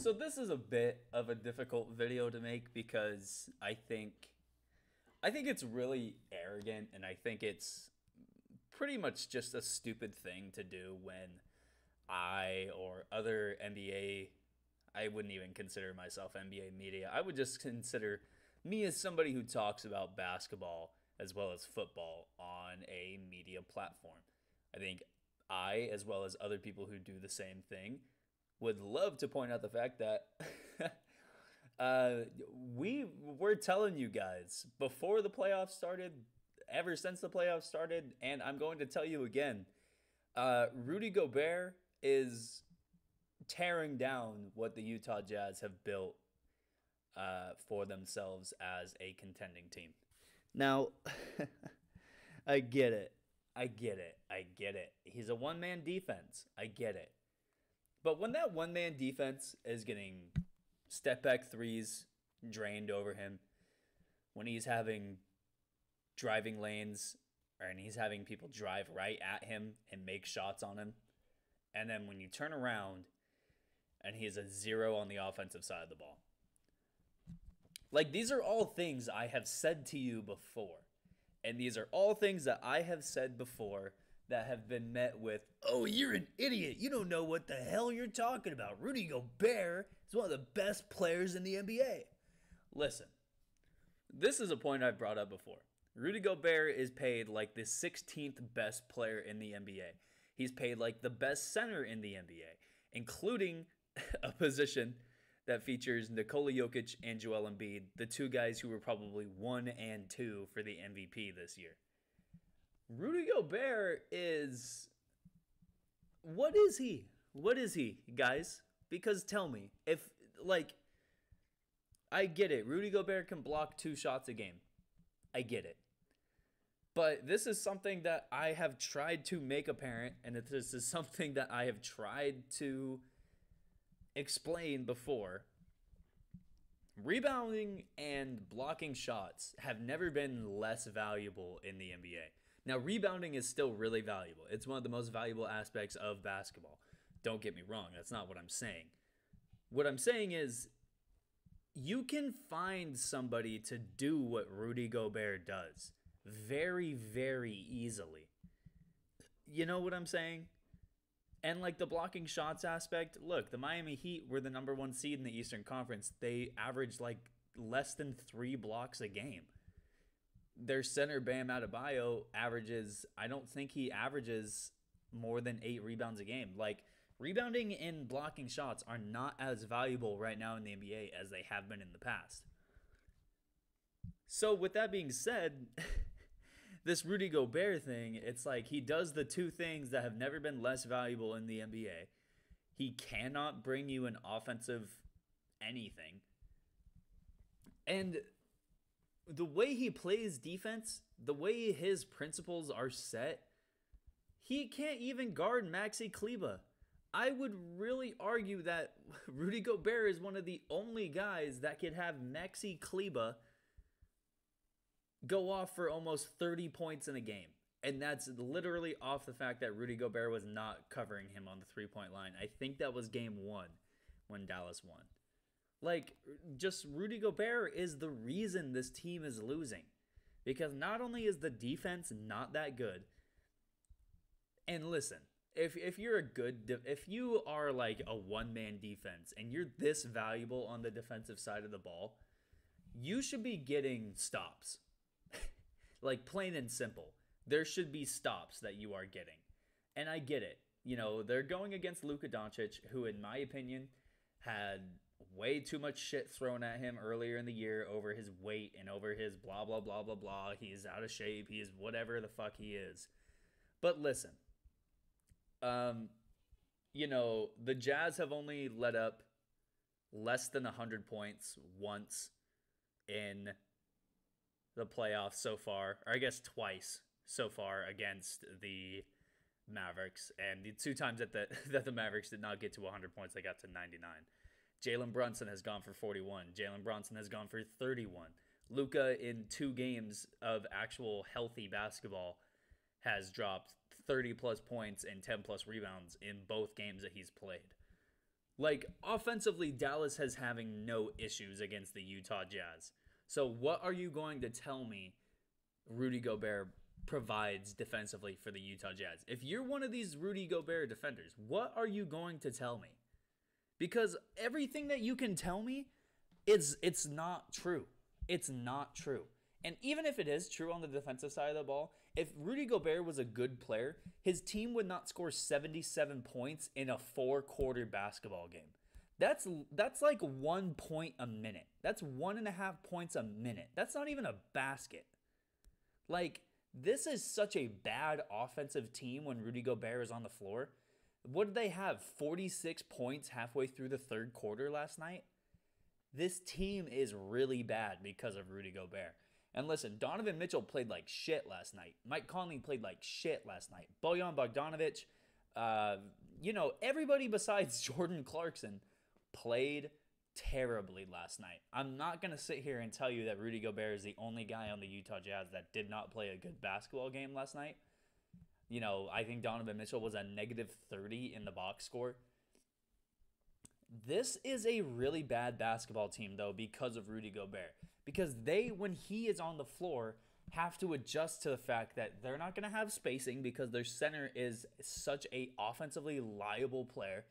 So this is a bit of a difficult video to make because I think it's really arrogant, and I think it's pretty much just a stupid thing to do when I or other NBA, I wouldn't even consider myself NBA media. I would just consider me as somebody who talks about basketball as well as football on a media platform. I think I, as well as other people who do the same thing, would love to point out the fact that we were telling you guys before the playoffs started, ever since the playoffs started, and I'm going to tell you again. Rudy Gobert is tearing down what the Utah Jazz have built for themselves as a contending team. Now, I get it. I get it. I get it. He's a one-man defense. I get it. But when that one-man defense is getting step-back threes drained over him, when he's having driving lanes, and he's having people drive right at him and make shots on him, and then when you turn around and he's a zero on the offensive side of the ball. Like, these are all things I have said to you before. And these are all things that I have said before that have been met with, "Oh, you're an idiot. You don't know what the hell you're talking about. Rudy Gobert is one of the best players in the NBA." Listen, this is a point I've brought up before. Rudy Gobert is paid like the 16th best player in the NBA. He's paid like the best center in the NBA, including a position that features Nikola Jokic and Joel Embiid, the two guys who were probably 1 and 2 for the MVP this year. Rudy Gobert is... What is he? What is he, guys? Because tell me, if, like, I get it. Rudy Gobert can block 2 shots a game. I get it. But this is something that I have tried to make apparent, and this is something that I have tried to explain before. Rebounding and blocking shots have never been less valuable in the NBA. Now, rebounding is still really valuable. It's one of the most valuable aspects of basketball. Don't get me wrong. That's not what I'm saying. What I'm saying is you can find somebody to do what Rudy Gobert does very, very easily. You know what I'm saying? And like the blocking shots aspect, look, the Miami Heat were the number 1 seed in the Eastern Conference. They averaged like less than 3 blocks a game. Their center, Bam Adebayo, averages, I don't think he averages more than 8 rebounds a game. Like, rebounding and blocking shots are not as valuable right now in the NBA as they have been in the past. So with that being said, this Rudy Gobert thing, it's like he does the 2 things that have never been less valuable in the NBA. He cannot bring you an offensive anything. And the way he plays defense, the way his principles are set, he can't even guard Maxi Kleber. I would really argue that Rudy Gobert is one of the only guys that could have Maxi Kleber go off for almost 30 points in a game. And that's literally off the fact that Rudy Gobert was not covering him on the 3-point line. I think that was game 1 when Dallas won. Like, just Rudy Gobert is the reason this team is losing. Because not only is the defense not that good, and listen, if you're if you are like a one-man defense and you're this valuable on the defensive side of the ball, you should be getting stops. Like, plain and simple. There should be stops that you are getting. And I get it. You know, they're going against Luka Doncic, who, in my opinion, had way too much shit thrown at him earlier in the year over his weight and over his blah, blah, blah, blah, blah. He's out of shape. He is whatever the fuck he is. But listen, you know, the Jazz have only let up less than 100 points once in the playoffs so far, or I guess twice so far against the Mavericks. And the 2 times that the Mavericks did not get to 100 points, they got to 99. Jalen Brunson has gone for 41. Jalen Brunson has gone for 31. Luka, in 2 games of actual healthy basketball, has dropped 30-plus points and 10-plus rebounds in both games that he's played. Like, offensively, Dallas has having no issues against the Utah Jazz. So, what are you going to tell me Rudy Gobert provides defensively for the Utah Jazz? If you're one of these Rudy Gobert defenders, what are you going to tell me? Because everything that you can tell me, it's not true. It's not true. And even if it is true on the defensive side of the ball, if Rudy Gobert was a good player, his team would not score 77 points in a 4-quarter basketball game. That's like 1 point a minute. That's 1.5 points a minute. That's not even a basket. Like, this is such a bad offensive team when Rudy Gobert is on the floor. What did they have? 46 points halfway through the third quarter last night? This team is really bad because of Rudy Gobert. And listen, Donovan Mitchell played like shit last night. Mike Conley played like shit last night. Bojan Bogdanovic, everybody besides Jordan Clarkson played terribly last night. I'm not going to sit here and tell you that Rudy Gobert is the only guy on the Utah Jazz that did not play a good basketball game last night. I think Donovan Mitchell was a negative 30 in the box score. This is a really bad basketball team, though, because of Rudy Gobert. Because they, when he is on the floor, have to adjust to the fact that they're not going to have spacing because their center is such a offensively liable player.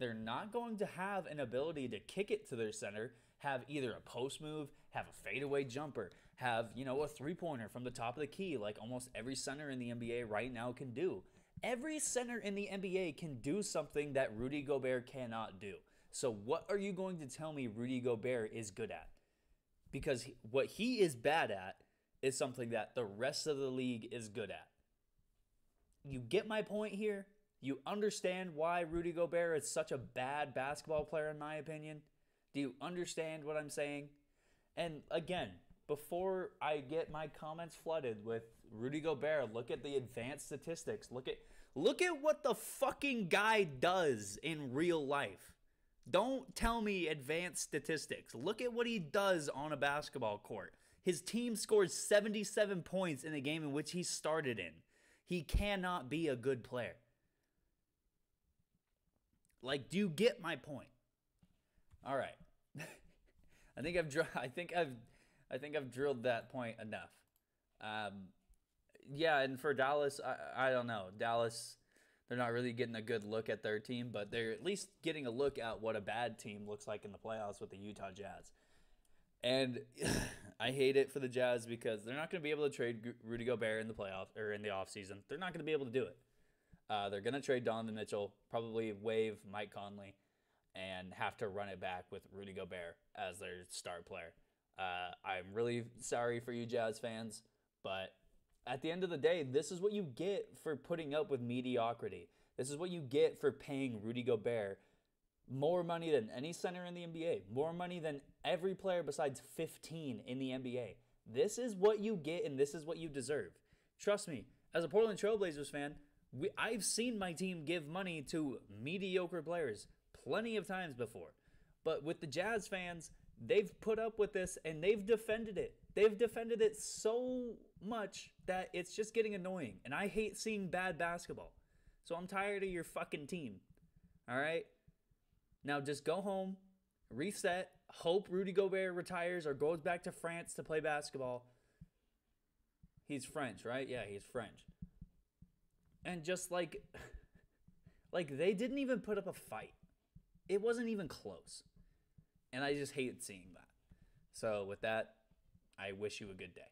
They're not going to have an ability to kick it to their center, have either a post move, have a fadeaway jumper, have, a three-pointer from the top of the key like almost every center in the NBA right now can do. Every center in the NBA can do something that Rudy Gobert cannot do. So what are you going to tell me Rudy Gobert is good at? Because what he is bad at is something that the rest of the league is good at. You get my point here? You understand why Rudy Gobert is such a bad basketball player, in my opinion? Do you understand what I'm saying? And again, before I get my comments flooded with Rudy Gobert, look at the advanced statistics. Look at what the fucking guy does in real life. Don't tell me advanced statistics. Look at what he does on a basketball court. His team scores 77 points in the game in which he started in. He cannot be a good player. Like, do you get my point? All right. I think I've drilled that point enough. Yeah, and for Dallas, I don't know. Dallas, they're not really getting a good look at their team, but they're at least getting a look at what a bad team looks like in the playoffs with the Utah Jazz. And I hate it for the Jazz because they're not going to be able to trade Rudy Gobert in the playoffs or in the offseason. They're not going to be able to do it. They're going to trade Donovan Mitchell, probably waive Mike Conley, and have to run it back with Rudy Gobert as their star player. I'm really sorry for you Jazz fans, but at the end of the day, this is what you get for putting up with mediocrity. This is what you get for paying Rudy Gobert more money than any center in the NBA, more money than every player besides 15 in the NBA. This is what you get, and this is what you deserve. Trust me, as a Portland Trailblazers fan, I've seen my team give money to mediocre players plenty of times before. But with the Jazz fans, they've put up with this, and they've defended it. They've defended it so much that it's just getting annoying. And I hate seeing bad basketball. So I'm tired of your fucking team. All right? Now just go home, reset, hope Rudy Gobert retires or goes back to France to play basketball. He's French, right? Yeah, he's French. And just like they didn't even put up a fight. It wasn't even close. And I just hate seeing that. So with that, I wish you a good day.